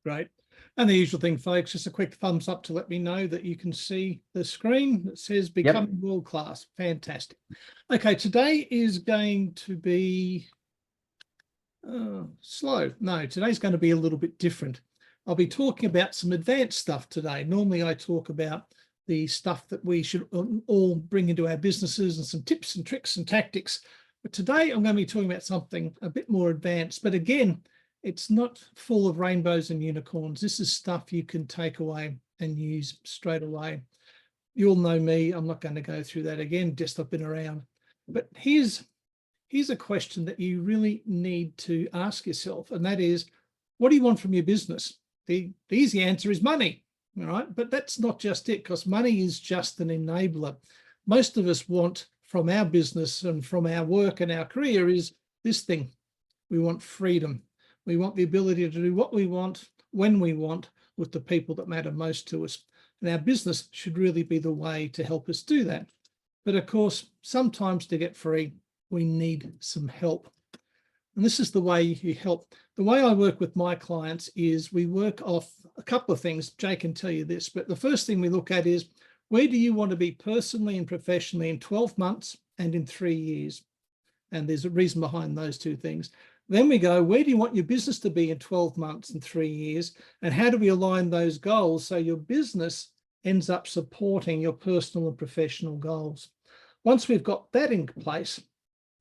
Great. And the usual thing, folks, just a quick thumbs up to let me know that you can see the screen that says becoming world class. Fantastic. Okay, today is going to be slow. No, today's going to be a little bit different. I'll be talking about some advanced stuff today. Normally I talk about the stuff that we should all bring into our businesses and some tips and tricks and tactics. But today I'm going to be talking about something a bit more advanced. But again, it's not full of rainbows and unicorns. This is stuff you can take away and use straight away. You all know me. I'm not going to go through that again. Just I've been around. But here's a question that you really need to ask yourself, and that is, what do you want from your business? The easy answer is money, all right? But that's not just it, because money is just an enabler. Most of us want from our business and from our work and our career is this thing. We want freedom. We want the ability to do what we want, when we want, with the people that matter most to us. And our business should really be the way to help us do that. But of course, sometimes to get free, we need some help. And this is the way you help. The way I work with my clients is we work off a couple of things. Jay can tell you this, but the first thing we look at is, where do you want to be personally and professionally in 12 months and in 3 years? And there's a reason behind those two things. Then we go, where do you want your business to be in 12 months and 3 years? And how do we align those goals so your business ends up supporting your personal and professional goals? Once we've got that in place,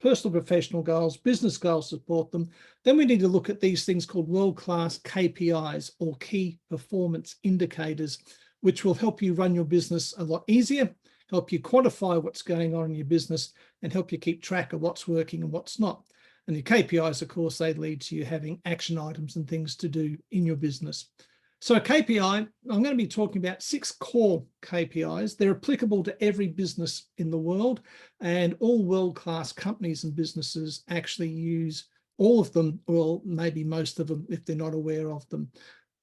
personal, professional goals, business goals support them, then we need to look at these things called world-class KPIs, or key performance indicators, which will help you run your business a lot easier, help you quantify what's going on in your business, and help you keep track of what's working and what's not. And the KPIs, of course, they lead to you having action items and things to do in your business. So a KPI, I'm going to be talking about 6 core KPIs. They're applicable to every business in the world, and all world-class companies and businesses actually use all of them, or maybe most of them if they're not aware of them.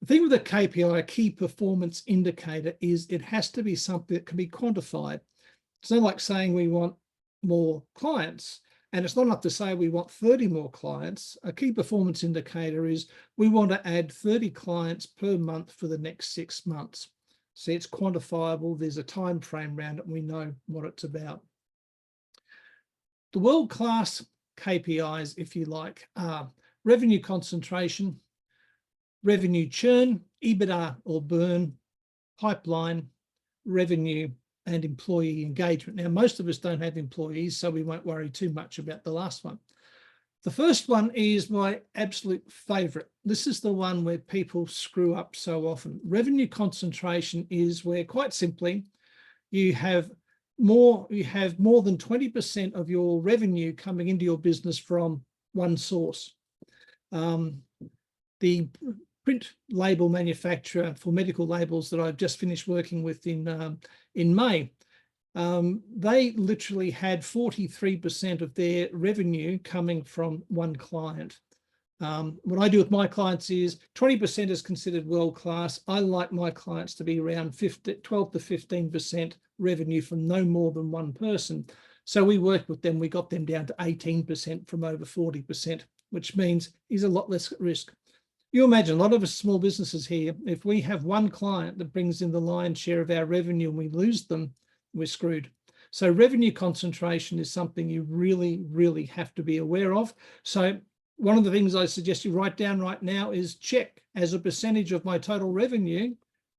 The thing with a KPI, a key performance indicator, is it has to be something that can be quantified. It's not like saying we want more clients. And it's not enough to say we want 30 more clients. A key performance indicator is we want to add 30 clients per month for the next 6 months. See, it's quantifiable. There's a time frame around it, and we know what it's about. The world-class KPIs, if you like, are revenue concentration, revenue churn, EBITDA or burn, pipeline, revenue, and employee engagement. Now, most of us don't have employees, so we won't worry too much about the last one. The first one is my absolute favorite. This is the one where people screw up so often. Revenue concentration is where, quite simply, you have more than 20% of your revenue coming into your business from one source. The print label manufacturer for medical labels that I've just finished working with in May, they literally had 43% of their revenue coming from one client. What I do with my clients is 20% is considered world-class. I like my clients to be around 12 to 15% revenue from no more than one person. So we worked with them. We got them down to 18% from over 40%, which means he's a lot less at risk. You imagine a lot of us small businesses here, if we have one client that brings in the lion's share of our revenue and we lose them, we're screwed. So revenue concentration is something you really, really have to be aware of. So one of the things I suggest you write down right now is check, as a percentage of my total revenue,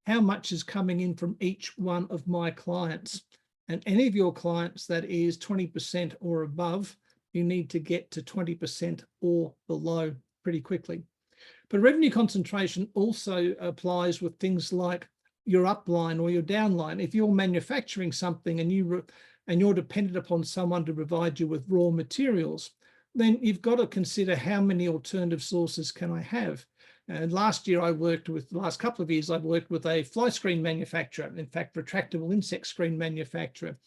how much is coming in from each one of my clients. And any of your clients that is 20% or above, you need to get to 20% or below pretty quickly. But revenue concentration also applies with things like your upline or your downline. If you're manufacturing something and you're dependent upon someone to provide you with raw materials, then you've got to consider how many alternative sources can I have. And last couple of years, I've worked with a fly screen manufacturer, in fact, retractable insect screen manufacturer,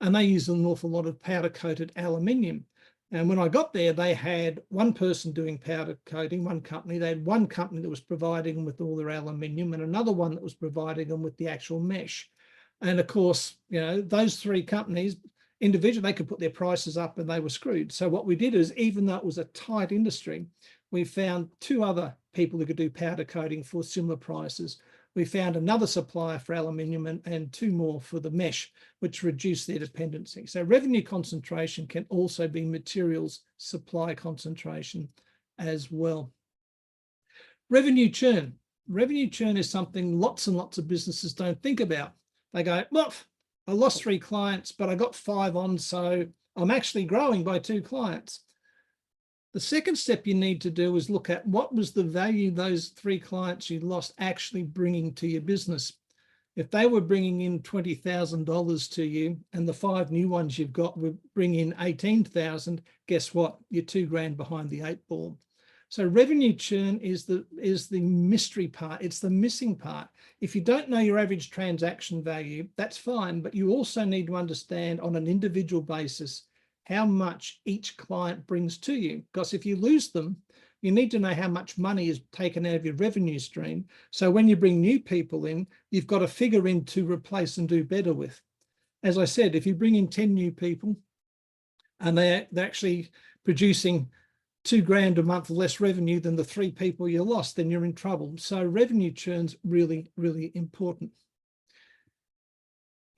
and they use an awful lot of powder-coated aluminium. And when I got there, they had one person doing powder coating, one company. They had one company that was providing them with all their aluminium, and another one that was providing them with the actual mesh. And of course, you know, those 3 companies individually, they could put their prices up and they were screwed. So what we did is, even though it was a tight industry, we found 2 other people who could do powder coating for similar prices. We found another supplier for aluminium and 2 more for the mesh, which reduced their dependency. So revenue concentration can also be materials supply concentration as well. Revenue churn. Revenue churn is something lots and lots of businesses don't think about. They go, well, I lost 3 clients, but I got 5 on, so I'm actually growing by 2 clients. The second step you need to do is look at what was the value those 3 clients you lost actually bringing to your business. If they were bringing in $20,000 to you and the 5 new ones you've got would bring in 18,000, guess what? You're $2,000 behind the 8 ball. So revenue churn is the mystery part. It's the missing part. If you don't know your average transaction value, that's fine, but you also need to understand on an individual basis how much each client brings to you. Because if you lose them, you need to know how much money is taken out of your revenue stream. So when you bring new people in, you've got a figure in to replace and do better with. As I said, if you bring in 10 new people and they're actually producing $2,000 a month less revenue than the 3 people you lost, then you're in trouble. So revenue churn's really, really important.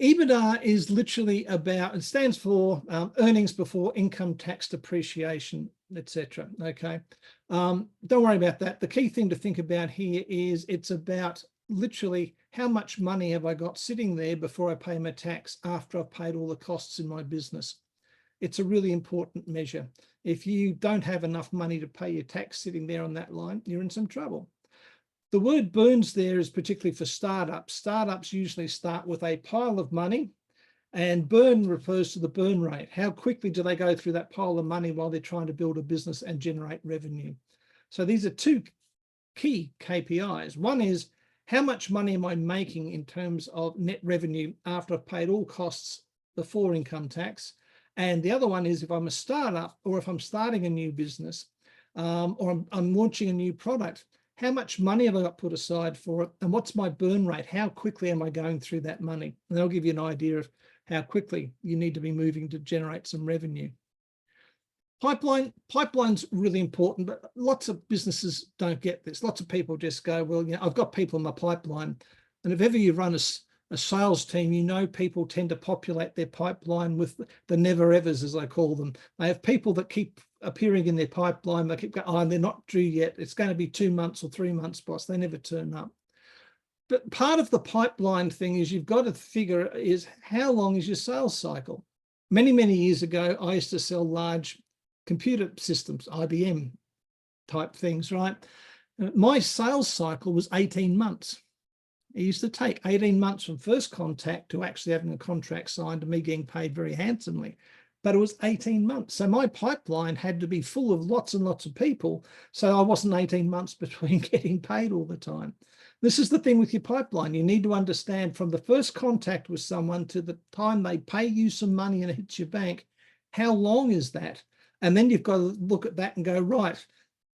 EBITDA is literally about, it stands for earnings before income tax depreciation, etc. Okay, don't worry about that. The key thing to think about here is it's about literally how much money have I got sitting there before I pay my tax after I've paid all the costs in my business. It's a really important measure. If you don't have enough money to pay your tax sitting there on that line, you're in some trouble. The word burns there is particularly for startups. Startups usually start with a pile of money, and burn refers to the burn rate. How quickly do they go through that pile of money while they're trying to build a business and generate revenue? So these are 2 key KPIs. One is how much money am I making in terms of net revenue after I've paid all costs before income tax? And the other one is if I'm a startup or if I'm starting a new business or I'm launching a new product, how much money have I got put aside for it? And what's my burn rate? How quickly am I going through that money? And that'll give you an idea of how quickly you need to be moving to generate some revenue. Pipeline's really important, but lots of businesses don't get this. Lots of people just go, well, you know, I've got people in my pipeline. And if ever you run a sales team, you know, people tend to populate their pipeline with the never evers, as I call them. They have people that keep appearing in their pipeline. They keep going, oh, they're not due yet. It's going to be 2 months or 3 months, boss. They never turn up. But part of the pipeline thing is you've got to figure is how long is your sales cycle? Many, many years ago, I used to sell large computer systems, IBM type things, right? My sales cycle was 18 months. It used to take 18 months from first contact to actually having a contract signed to me getting paid very handsomely. But it was 18 months. So my pipeline had to be full of lots and lots of people. So I wasn't 18 months between getting paid all the time. This is the thing with your pipeline. You need to understand from the first contact with someone to the time they pay you some money and it hits your bank, how long is that? And then you've got to look at that and go, right,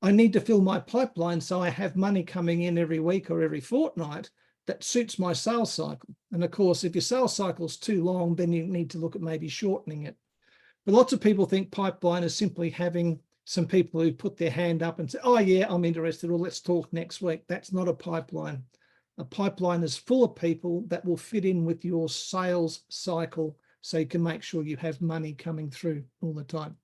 I need to fill my pipeline so I have money coming in every week or every fortnight that suits my sales cycle. And of course, if your sales cycle is too long, then you need to look at maybe shortening it. But lots of people think pipeline is simply having some people who put their hand up and say, oh yeah, I'm interested, or let's talk next week. That's not a pipeline. A pipeline is full of people that will fit in with your sales cycle so you can make sure you have money coming through all the time.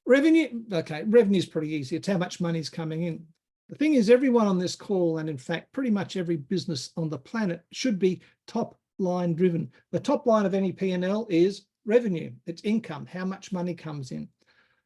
Revenue, okay, revenue is pretty easy. It's how much money is coming in. The thing is, everyone on this call, and in fact, pretty much every business on the planet should be top line driven. The top line of any P&L is revenue. It's income, how much money comes in.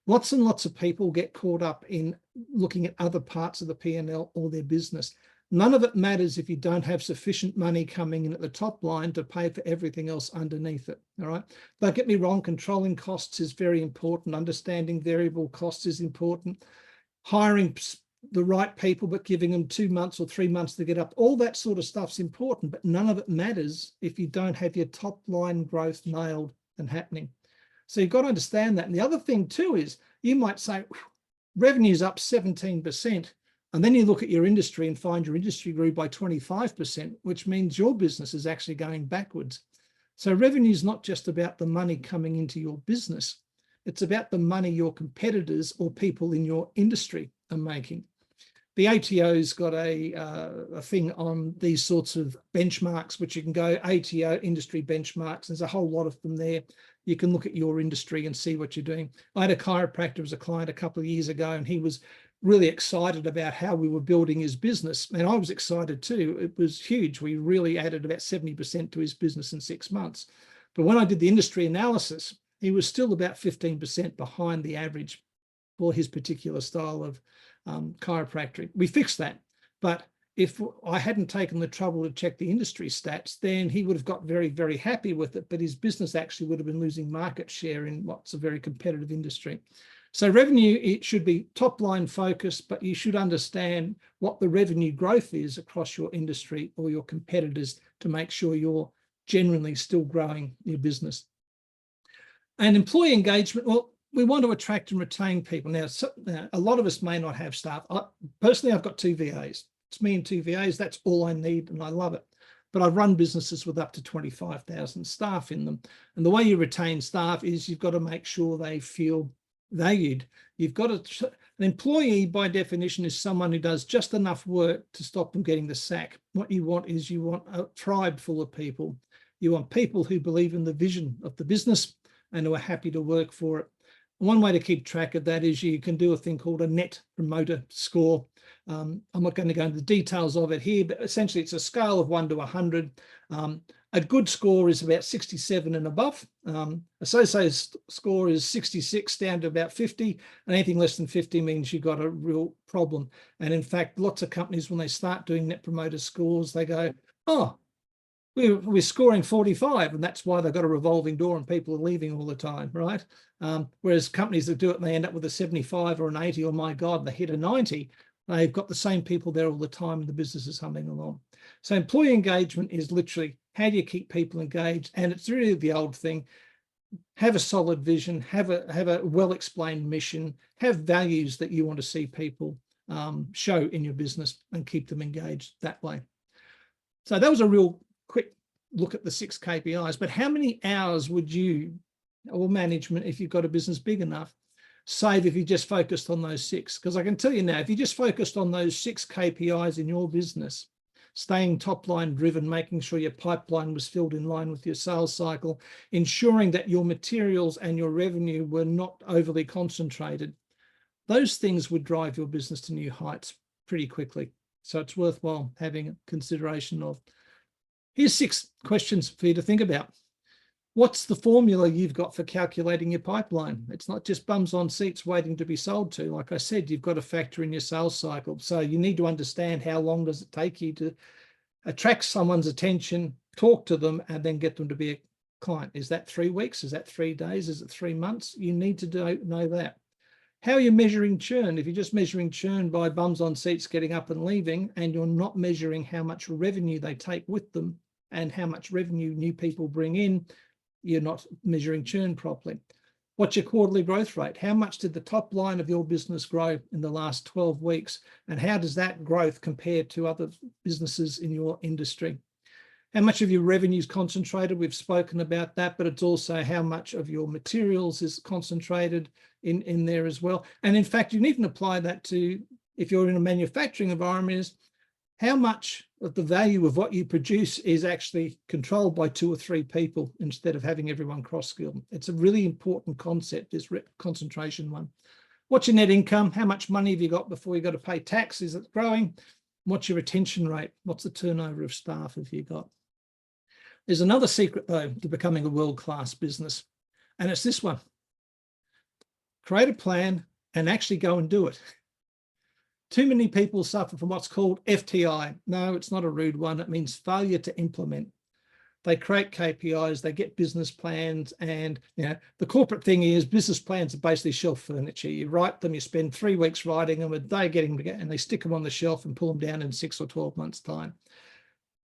Lots and lots of people get caught up in looking at other parts of the P&L or their business. None of it matters if you don't have sufficient money coming in at the top line to pay for everything else underneath it, all right? Don't get me wrong, controlling costs is very important. Understanding variable costs is important. Hiring the right people, but giving them 2 months or 3 months to get up, all that sort of stuff's important, but none of it matters if you don't have your top line growth nailed and happening. So you've got to understand that. And the other thing too is you might say revenue's up 17%. And then you look at your industry and find your industry grew by 25%, which means your business is actually going backwards. So revenue is not just about the money coming into your business. It's about the money your competitors or people in your industry are making. The ATO's got a thing on these sorts of benchmarks, which you can go ATO industry benchmarks. There's a whole lot of them there. You can look at your industry and see what you're doing. I had a chiropractor as a client a couple of years ago, and he was really excited about how we were building his business. And I was excited too. It was huge. We really added about 70% to his business in 6 months. But when I did the industry analysis, he was still about 15% behind the average for his particular style of chiropractic. We fixed that. But if I hadn't taken the trouble to check the industry stats, then he would have got very, very happy with it. But his business actually would have been losing market share in what's a very competitive industry. So revenue, it should be top line focused, but you should understand what the revenue growth is across your industry or your competitors to make sure you're generally still growing your business. And employee engagement, well, we want to attract and retain people. Now, a lot of us may not have staff. Personally, I've got 2 VAs. It's me and 2 VAs. That's all I need, and I love it. But I've run businesses with up to 25,000 staff in them. And the way you retain staff is you've got to make sure they feel valued. You've got to, an employee by definition is someone who does just enough work to stop them getting the sack. What you want is you want a tribe full of people. You want people who believe in the vision of the business and who are happy to work for it. One way to keep track of that is you can do a thing called a net promoter score. I'm not going to go into the details of it here, but essentially it's a scale of 1 to 100. A good score is about 67 and above. Associated score is 66 down to about 50, and anything less than 50 means you've got a real problem. And in fact, lots of companies, when they start doing net promoter scores, they go, oh, we're scoring 45, and that's why they've got a revolving door and people are leaving all the time, right? Whereas companies that do it, and they end up with a 75 or an 80, or my God, they hit a 90, they've got the same people there all the time and the business is humming along. So employee engagement is literally how do you keep people engaged? And it's really the old thing. Have a solid vision, have a well-explained mission, have values that you want to see people show in your business and keep them engaged that way. So that was a real quick look at the 6 KPIs, but how many hours would you or management, if you've got a business big enough, save if you just focused on those 6? Because I can tell you now, if you just focused on those 6 KPIs in your business, staying top line driven, making sure your pipeline was filled in line with your sales cycle, ensuring that your materials and your revenue were not overly concentrated, those things would drive your business to new heights pretty quickly. So it's worthwhile having a consideration of. Here's 6 questions for you to think about. What's the formula you've got for calculating your pipeline? It's not just bums on seats waiting to be sold to. Like I said, you've got to factor in your sales cycle. So you need to understand how long does it take you to attract someone's attention, talk to them, and then get them to be a client. Is that 3 weeks? Is that 3 days? Is it 3 months? You need to know that. How are you measuring churn? If you're just measuring churn by bums on seats getting up and leaving, and you're not measuring how much revenue they take with them and how much revenue new people bring in, you're not measuring churn properly. What's your quarterly growth rate? How much did the top line of your business grow in the last 12 weeks? And how does that growth compare to other businesses in your industry? How much of your revenue is concentrated? We've spoken about that, but it's also how much of your materials is concentrated in there as well. And in fact, you can even apply that to, if you're in a manufacturing environment, is how much of the value of what you produce is actually controlled by 2 or 3 people instead of having everyone cross-skilled. It's a really important concept, this concentration one. What's your net income? How much money have you got before you got to pay tax? Is it growing? What's your retention rate? What's the turnover of staff have you got? There's another secret, though, to becoming a world-class business, and it's this one. Create a plan and actually go and do it. Too many people suffer from what's called FTI. No, it's not a rude one. It means failure to implement. They create KPIs, they get business plans, and the corporate thing is business plans are basically shelf furniture. You write them, you spend 3 weeks writing them, they're getting together, and they stick them on the shelf and pull them down in 6 or 12 months' time.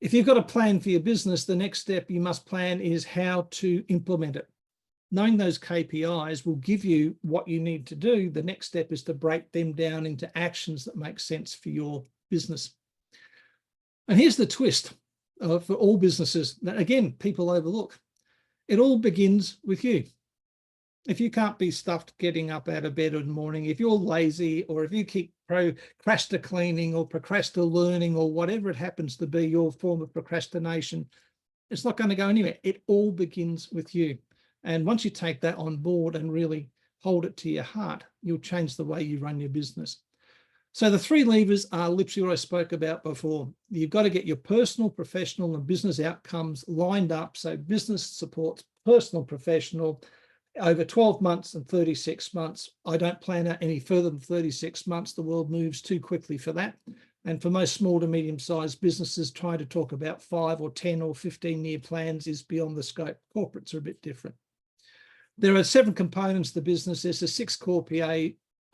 If you've got a plan for your business, the next step you must plan is how to implement it. Knowing those KPIs will give you what you need to do. The next step is to break them down into actions that make sense for your business. And here's the twist for all businesses that, again, people overlook. It all begins with you. If you can't be stuffed getting up out of bed in the morning, if you're lazy, or if you keep procrastinating or procrastinating or whatever it happens to be, your form of procrastination, it's not going to go anywhere. It all begins with you. And once you take that on board and really hold it to your heart, you'll change the way you run your business. So the three levers are literally what I spoke about before. You've got to get your personal, professional, and business outcomes lined up. So business supports personal, professional over 12 months and 36 months. I don't plan out any further than 36 months. The world moves too quickly for that. And for most small to medium-sized businesses, trying to talk about 5 or 10 or 15-year plans is beyond the scope. Corporates are a bit different. There are 7 components to the business. There's the 6 core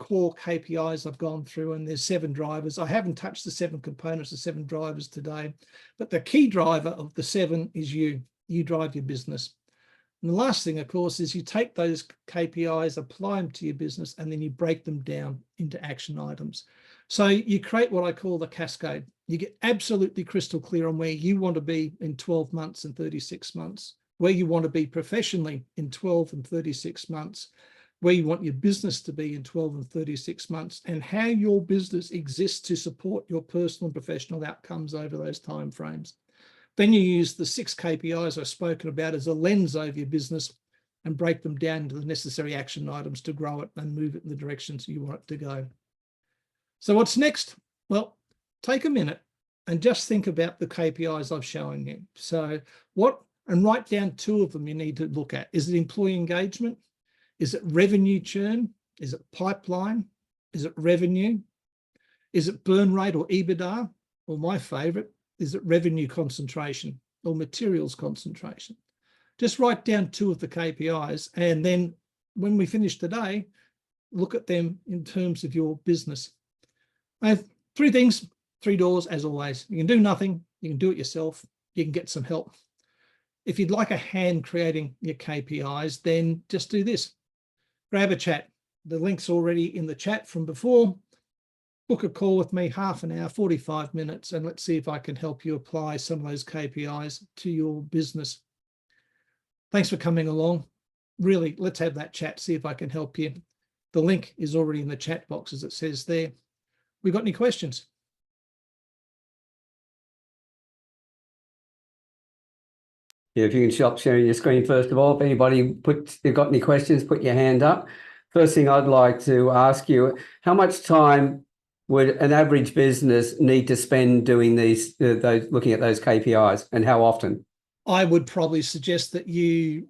KPIs I've gone through, and there's 7 drivers. I haven't touched the 7 components, the 7 drivers today, but the key driver of the 7 is you. You drive your business. And the last thing, of course, is you take those KPIs, apply them to your business, and then you break them down into action items. So you create what I call the cascade. You get absolutely crystal clear on where you want to be in 12 months and 36 months, where you want to be professionally in 12 and 36 months, where you want your business to be in 12 and 36 months, and how your business exists to support your personal and professional outcomes over those timeframes. Then you use the 6 KPIs I've spoken about as a lens over your business and break them down into the necessary action items to grow it and move it in the directions you want it to go. So what's next? Well, take a minute and just think about the KPIs I've shown you. So and write down 2 of them you need to look at. Is it employee engagement? Is it revenue churn? Is it pipeline? Is it revenue? Is it burn rate or EBITDA? Or my favorite, is it revenue concentration or materials concentration? Just write down 2 of the KPIs, and then when we finish today, look at them in terms of your business. I have 3 things, 3 doors, as always. You can do nothing, you can do it yourself, you can get some help. If you'd like a hand creating your KPIs, then just do this. Grab a chat. The link's already in the chat from before. Book a call with me, half an hour, 45 minutes, and let's see if I can help you apply some of those KPIs to your business. Thanks for coming along. Really, let's have that chat, see if I can help you. The link is already in the chat box, as it says there. We got any questions? Yeah, if you can stop sharing your screen first of all. If anybody you've got any questions, put your hand up. First thing I'd like to ask you, how much time would an average business need to spend doing looking at those KPIs, and how often? I would probably suggest that you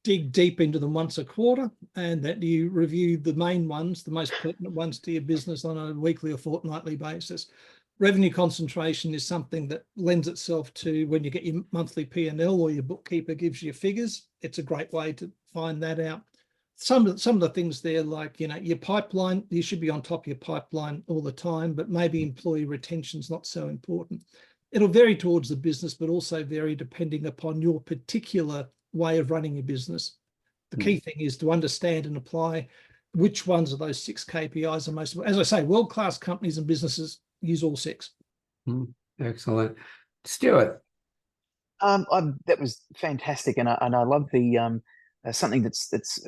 dig deep into them once a quarter, and that you review the main ones, the most pertinent ones to your business on a weekly or fortnightly basis. Revenue concentration is something that lends itself to when you get your monthly P&L or your bookkeeper gives you figures. It's a great way to find that out. Some of the things there, like, your pipeline, you should be on top of your pipeline all the time, but maybe employee retention is not so important. It'll vary towards the business, but also vary depending upon your particular way of running your business. The key thing is to understand and apply which ones of those 6 KPIs are most, as I say, world-class companies and businesses use all 6. Excellent. Stuart. That was fantastic, and I love the something that's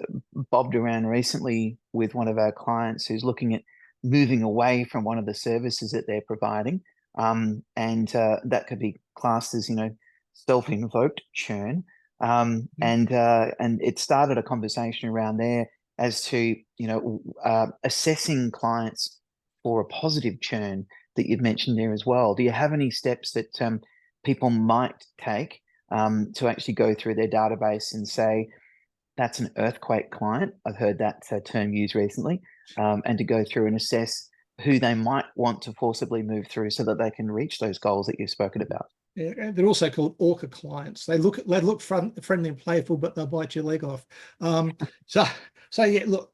bobbed around recently with one of our clients who's looking at moving away from one of the services that they're providing, and that could be classed as self-invoked churn, and it started a conversation around there as to assessing clients for a positive churn that you've mentioned there as well. Do you have any steps that people might take to actually go through their database and say, that's an earthquake client? I've heard that term used recently, and to go through and assess who they might want to forcibly move through so that they can reach those goals that you've spoken about. Yeah, they're also called orca clients. They look friendly and playful, but they'll bite your leg off. So yeah, look,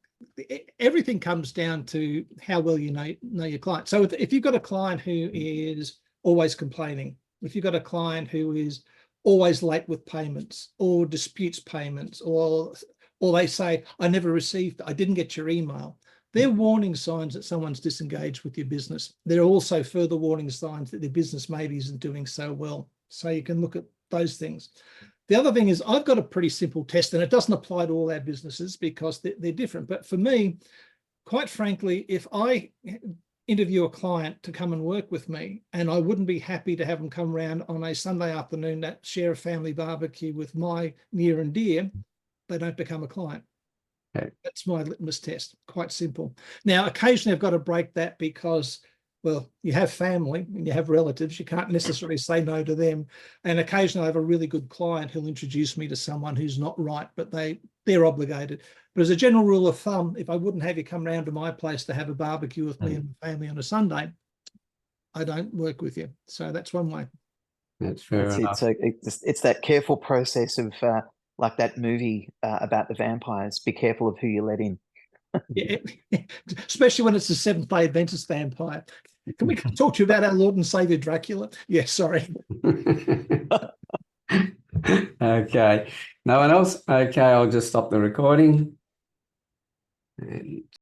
everything comes down to how well you know your client. So if you've got a client who is always complaining, if you've got a client who is always late with payments or disputes payments, or they say, I never received, I didn't get your email, they're warning signs that someone's disengaged with your business. There are also further warning signs that their business maybe isn't doing so well. So you can look at those things. The other thing is, I've got a pretty simple test, and it doesn't apply to all our businesses because they're different. But for me, quite frankly, if interview a client to come and work with me, and I wouldn't be happy to have them come around on a Sunday afternoon that share a family barbecue with my near and dear, they don't become a client. Okay. That's my litmus test. Quite simple. Now, occasionally I've got to break that because, well, you have family and you have relatives. You can't necessarily say no to them. And occasionally I have a really good client who'll introduce me to someone who's not right, but they're obligated. But as a general rule of thumb, if I wouldn't have you come round to my place to have a barbecue with me and my family on a Sunday, I don't work with you. So that's one way. That's fair enough. So it's that careful process of like that movie about the vampires. Be careful of who you let in. Yeah, especially when it's a Seventh-day Adventist vampire. Can we talk to you about our Lord and Savior Dracula? Yeah, sorry. Okay. No one else? Okay, I'll just stop the recording.